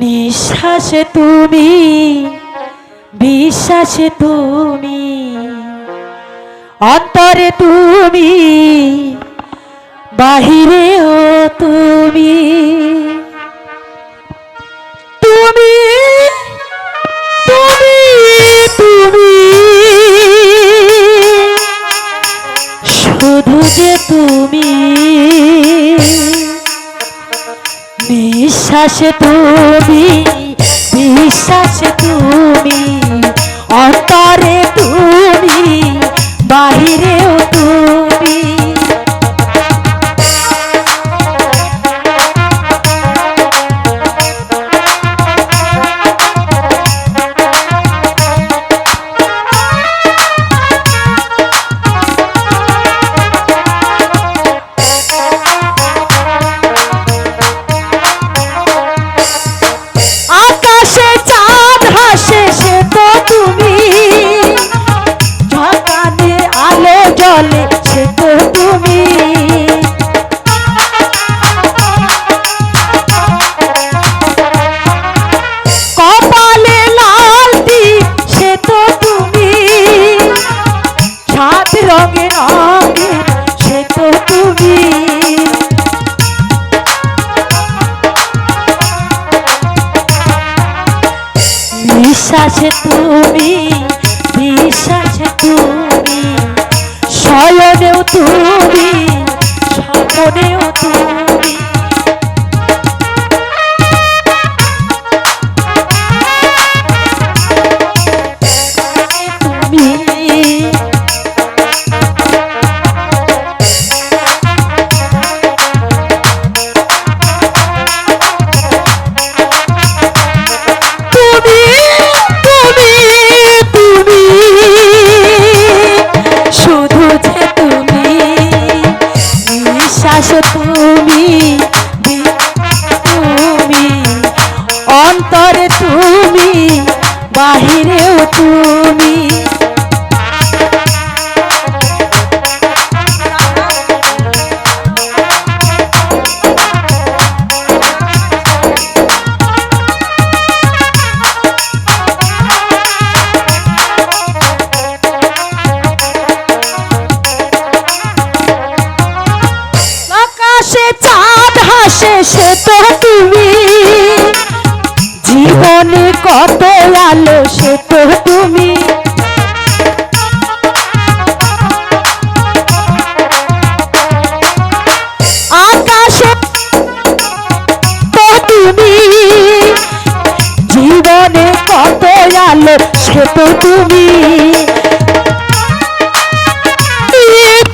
নিঃশ্বাসে তুমি, বিশ্বাসে তুমি, অন্তরে তুমি, বাহিরেও তুমি, তুমি তুমি তুমি শুধু যে তুমি, নিঃশ্বাসে তুমি, বিশ্বাসে তুমি, অন্তরে তুমি, বাহিরেও তুমি। সে তো তুমি, কপালে লাল টিপ সে তো তুমি, সাত রঙে রঙে সে তো তুমি, বিশ্বাসে তুমি, বিশ্বাসে তুমি, শয়নেও তুমি, স্বপ্নেও তুমি, তুমি, তুমি, অন্তরে তুমি, বাহিরেও তুমি। চাঁদ হাসে সে তো তুমি, জীবনে কত আলো সে তো তুমি, আকাশে তো তুমি, জীবনে কত আলো সে তো তুমি,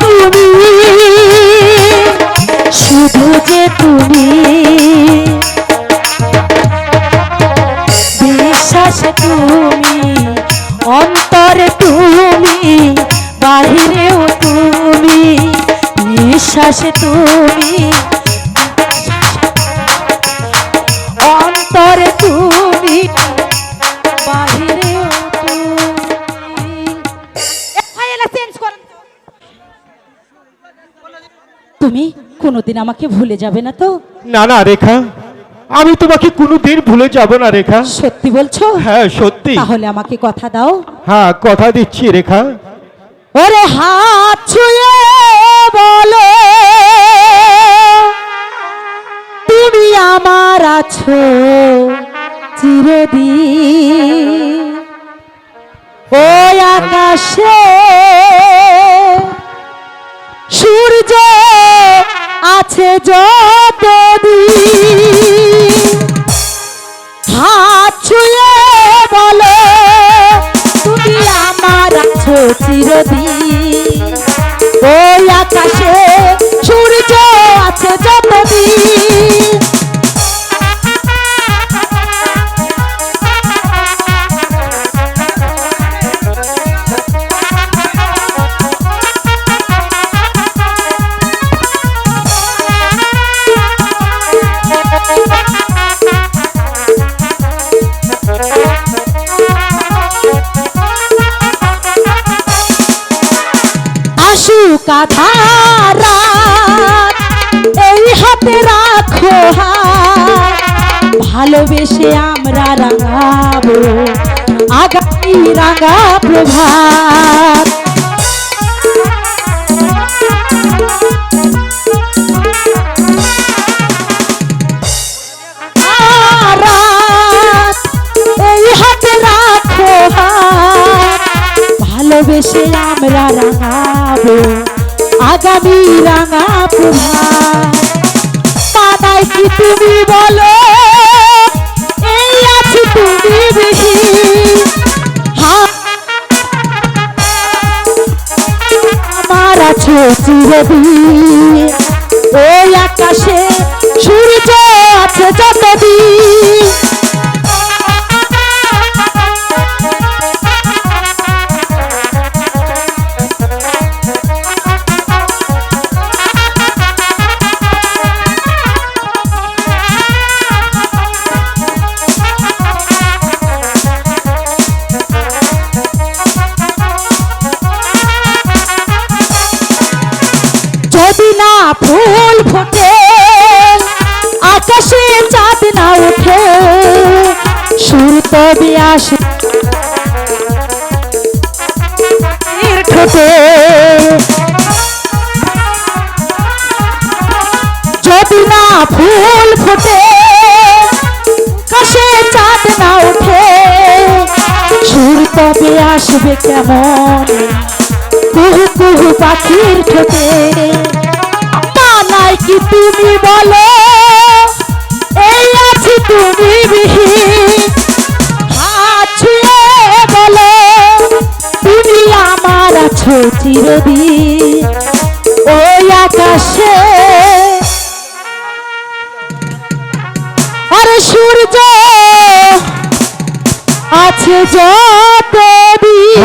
তুমি শুধু যে তুমি, বিশ্বাসে তুমি, অন্তরে তুমি, বাহিরেও তুমি, বিশ্বাসে তুমি, অন্তরে তুমি, বাহিরেও তুমি। তুমি কোনোদিন আমাকে ভুলে যাবে না তো? না না রেখা, আমি তোমাকে কোনোদিন ভুলে যাব না রেখা। সত্যি বলছো? হ্যাঁ সত্যি। তাহলে আমাকে কথা দাও। হ্যাঁ কথা দিচ্ছি রেখা। ওরে হাত ছুঁয়ে বলো তুমি আমার আছো চিরদিন, ওই আকাশে সূর্য আছে যতদিন, হাত ছুঁয়ে বলো তুমি আমার আছো চিরদিন, ওই আকাশে সূর্য আছে যতদিন। কাঁধারা এই হাতে রাখো হাত, ভালোবেসে আমরা রাঙাবো আগামী রাঙা প্রভাত। রাত এই হাতে রাখো হাত, ভালোবেসে আমরা রাঙাবো আগামী রাঙা প্রভাত। মানায় কি তুমি বলো, এই আছি তুমি বিহীন, আমার আছো চিরদিন। ওই আকাশে সূর্য আছে যতদিন, যদি না ফুল ফোটে আকাশে চাঁদ না ওঠে, সুর তবে আসে ঠোঁটে। যদি না ফুল ফোটে আকাশে চাঁদ না ওঠে, সুর তবে আসবে কেমন কুহু কুহু পাখির ঠোঁটে। মানায় কি তুমি বলো, এই আছি তুমি বিহীন, হাত ছুঁয়ে বলো তুমি আমার আছো চিরদিন। ওই আকাশে আরে সূর্য আছে যতদিন।